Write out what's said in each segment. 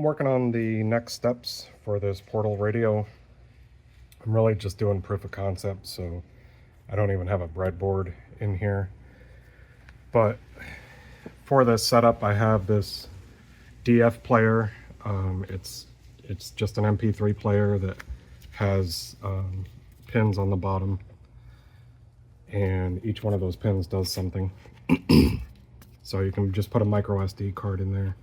I'm working on the next steps for this portal radio. I'm really just doing proof of concept, so I don't even have a breadboard in here. But for this setup, I have this DF player. It's just an MP3 player that has pins on the bottom, and each one of those pins does something. So you can just put a micro SD card in there.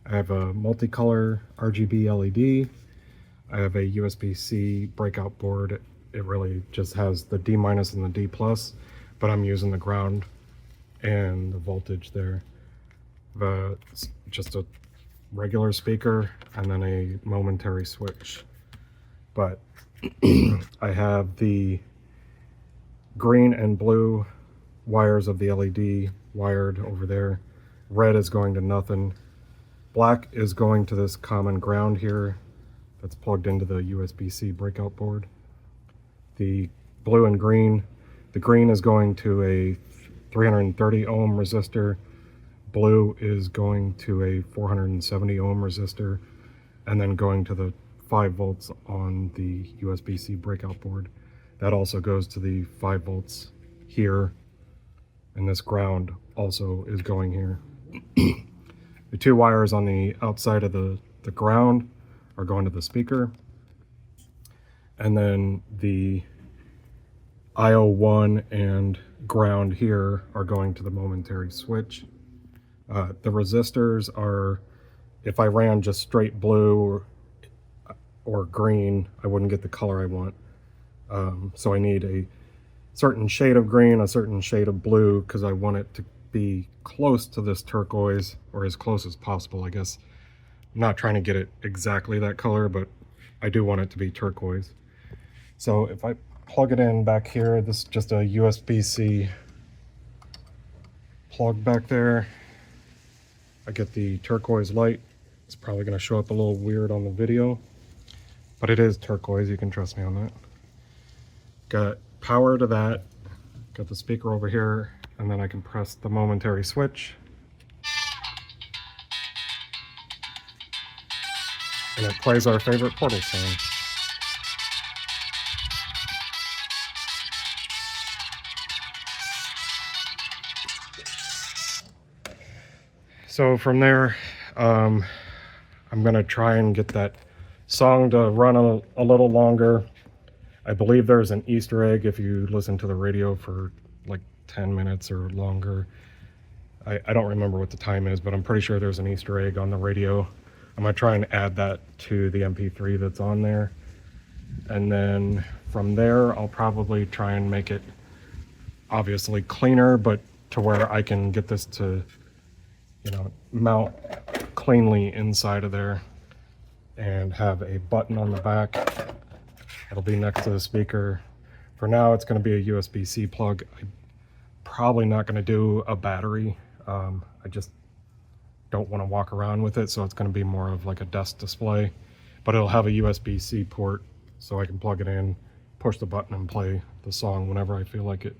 I have a multicolor RGB LED. I have a USB-C breakout board. It really just has the D- and the D+, but I'm using the ground and the voltage there. Just a regular speaker and then a momentary switch. But I have the green and blue wires of the LED wired over there. Red is going to nothing. Black is going to this common ground here that's plugged into the USB-C breakout board. The blue and green, the green is going to a 330 ohm resistor. Blue is going to a 470 ohm resistor, and then going to the 5 volts on the USB-C breakout board. That also goes to the 5 volts here, and this ground also is going here. The 2 wires on the outside of the ground are going to the speaker, and then the IO1 and ground here are going to the momentary switch. The resistors are, if I ran just straight blue or green, I wouldn't get the color I want. So I need a certain shade of green, a certain shade of blue, because I want it to be close to this turquoise, or as close as possible, I guess. I'm not trying to get it exactly that color, but I do want it to be turquoise. So if I plug it in back here, this is just a USB-C plug back there. I get the turquoise light. It's probably going to show up a little weird on the video, but it is turquoise, you can trust me on that. Got power to that, got the speaker over here, and then I can press the momentary switch. And it plays our favorite Portal song. So from there, I'm gonna try and get that song to run a little longer. I believe there's an Easter egg if you listen to the radio for like 10 minutes or longer. I don't remember what the time is, but I'm pretty sure there's an Easter egg on the radio. I'm gonna try and add that to the MP3 that's on there. And then from there, I'll probably try and make it obviously cleaner, but to where I can get this to, you know, mount cleanly inside of there, and have a button on the back. It'll be next to the speaker. For now, it's going to be a USB-C plug. I'm probably not going to do a battery. I just don't want to walk around with it, so it's going to be more of like a desk display. But it'll have a USB-C port, so I can plug it in, push the button, and play the song whenever I feel like it.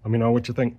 Let me know what you think.